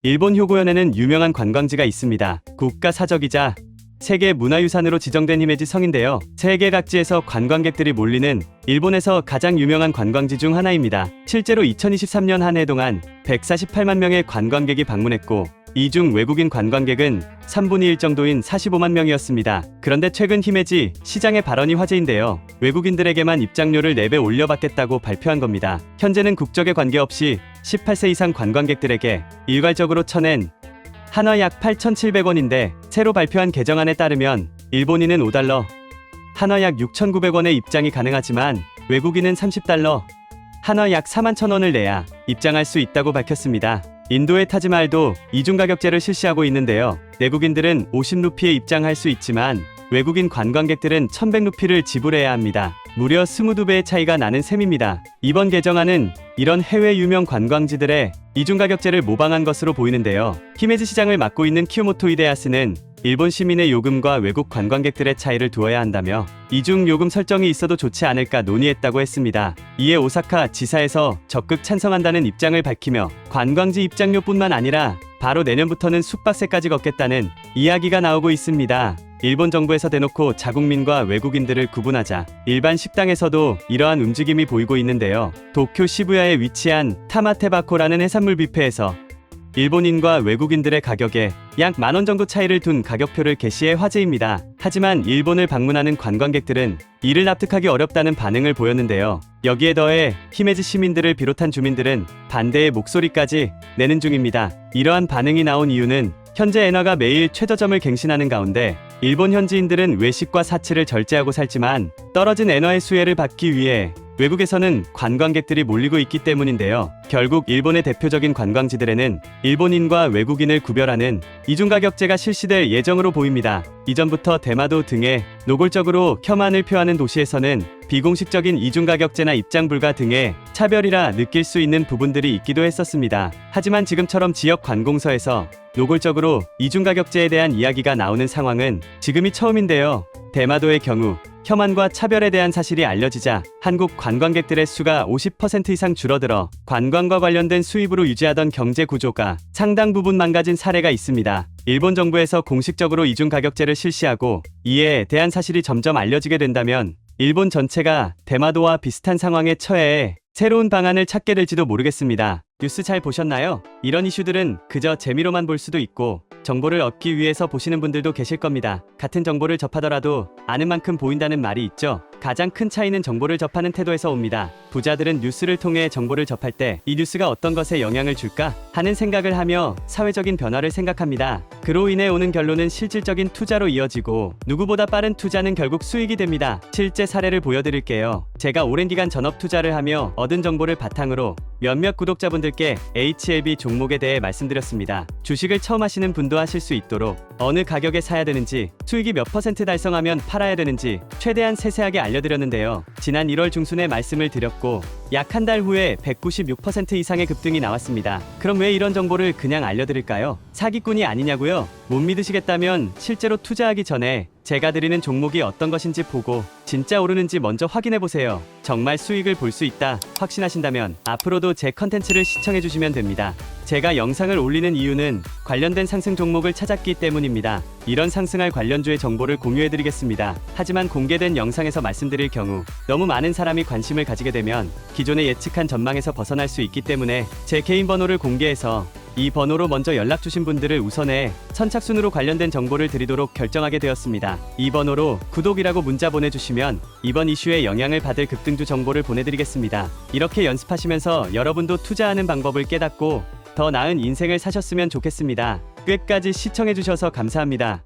일본 효고현에는 유명한 관광지가 있습니다. 국가사적이자 세계 문화유산으로 지정된 히메지 성인데요. 세계 각지에서 관광객들이 몰리는 일본에서 가장 유명한 관광지 중 하나입니다. 실제로 2023년 한 해 동안 148만 명의 관광객이 방문했고 이 중 외국인 관광객은 3분의 1 정도인 45만 명이었습니다. 그런데 최근 히메지 시장의 발언이 화제인데요. 외국인들에게만 입장료를 4배 올려받겠다고 발표한 겁니다. 현재는 국적에 관계없이 18세 이상 관광객들에게 일괄적으로 쳐낸 한화 약 8,700원인데 새로 발표한 개정안에 따르면 일본인은 5달러, 한화 약 6,900원에 입장이 가능하지만 외국인은 30달러, 한화 약 41,000원을 내야 입장할 수 있다고 밝혔습니다. 인도의 타지마할도 이중가격제를 실시하고 있는데요. 내국인들은 50루피에 입장할 수 있지만 외국인 관광객들은 1,100루피를 지불해야 합니다. 무려 22배의 차이가 나는 셈입니다. 이번 개정안은 이런 해외 유명 관광지들의 이중가격제를 모방한 것으로 보이는데요. 히메지 시장을 맡고 있는 키요모토 히데야스는 일본 시민의 요금과 외국 관광객들의 차이를 두어야 한다며 이중 요금 설정이 있어도 좋지 않을까 논의했다고 했습니다. 이에 오사카 지사에서 적극 찬성한다는 입장을 밝히며 관광지 입장료뿐만 아니라 바로 내년부터는 숙박세까지 걷겠다는 이야기가 나오고 있습니다. 일본 정부에서 대놓고 자국민과 외국인들을 구분하자 일반 식당에서도 이러한 움직임이 보이고 있는데요. 도쿄 시부야에 위치한 타마테바코라는 해산물 뷔페에서 일본인과 외국인들의 가격에 약 10,000원 정도 차이를 둔 가격표를 게시해 화제입니다. 하지만 일본을 방문하는 관광객들은 이를 납득하기 어렵다는 반응을 보였는데요. 여기에 더해 히메지 시민들을 비롯한 주민들은 반대의 목소리까지 내는 중입니다. 이러한 반응이 나온 이유는 현재 엔화가 매일 최저점을 갱신하는 가운데 일본 현지인들은 외식과 사치를 절제하고 살지만 떨어진 엔화의 수혜를 받기 위해 외국에서는 관광객들이 몰리고 있기 때문인데요. 결국 일본의 대표적인 관광지들에는 일본인과 외국인을 구별하는 이중가격제가 실시될 예정으로 보입니다. 이전부터 대마도 등의 노골적으로 혐한을 표하는 도시에서는 비공식적인 이중가격제나 입장 불가 등의 차별이라 느낄 수 있는 부분들이 있기도 했었습니다. 하지만 지금처럼 지역 관공서에서 노골적으로 이중가격제에 대한 이야기가 나오는 상황은 지금이 처음인데요. 대마도의 경우 혐한과 차별에 대한 사실이 알려지자 한국 관광객들의 수가 50% 이상 줄어들어 관광과 관련된 수입으로 유지하던 경제 구조가 상당 부분 망가진 사례가 있습니다. 일본 정부에서 공식적으로 이중가격제를 실시하고 이에 대한 사실이 점점 알려지게 된다면 일본 전체가 대마도와 비슷한 상황에 처해 새로운 방안을 찾게 될지도 모르겠습니다. 뉴스 잘 보셨나요? 이런 이슈들은 그저 재미로만 볼 수도 있고 정보를 얻기 위해서 보시는 분들도 계실 겁니다. 같은 정보를 접하더라도 아는 만큼 보인다는 말이 있죠. 가장 큰 차이는 정보를 접하는 태도에서 옵니다. 부자들은 뉴스를 통해 정보를 접할 때 이 뉴스가 어떤 것에 영향을 줄까 하는 생각을 하며 사회적인 변화를 생각합니다. 그로 인해 오는 결론은 실질적인 투자로 이어지고 누구보다 빠른 투자는 결국 수익이 됩니다. 실제 사례를 보여드릴게요. 제가 오랜 기간 전업 투자를 하며 얻은 정보를 바탕으로 몇몇 구독자분들께 HLB 종목에 대해 말씀드렸습니다. 주식을 처음 하시는 분도 하실 수 있도록 어느 가격에 사야 되는지, 수익이 몇 % 달성하면 팔아야 되는지 최대한 세세하게 알려드렸는데요. 지난 1월 중순에 말씀을 드렸고 약 한 달 후에 196% 이상의 급등이 나왔습니다. 그럼 왜 이런 정보를 그냥 알려드릴까요? 사기꾼이 아니냐고요? 못 믿으시겠다면 실제로 투자하기 전에 제가 드리는 종목이 어떤 것인지 보고 진짜 오르는지 먼저 확인해보세요. 정말 수익을 볼 수 있다 확신하신다면 앞으로도 제 컨텐츠를 시청해주시면 됩니다. 제가 영상을 올리는 이유는 관련된 상승 종목을 찾았기 때문입니다. 이런 상승할 관련주의 정보를 공유해드리겠습니다. 하지만 공개된 영상에서 말씀드릴 경우 너무 많은 사람이 관심을 가지게 되면 기존에 예측한 전망에서 벗어날 수 있기 때문에 제 개인 번호를 공개해서 이 번호로 먼저 연락 주신 분들을 우선해 선착순으로 관련된 정보를 드리도록 결정하게 되었습니다. 이 번호로 구독이라고 문자 보내주시면 이번 이슈에 영향을 받을 급등주 정보를 보내드리겠습니다. 이렇게 연습하시면서 여러분도 투자하는 방법을 깨닫고 더 나은 인생을 사셨으면 좋겠습니다. 끝까지 시청해주셔서 감사합니다.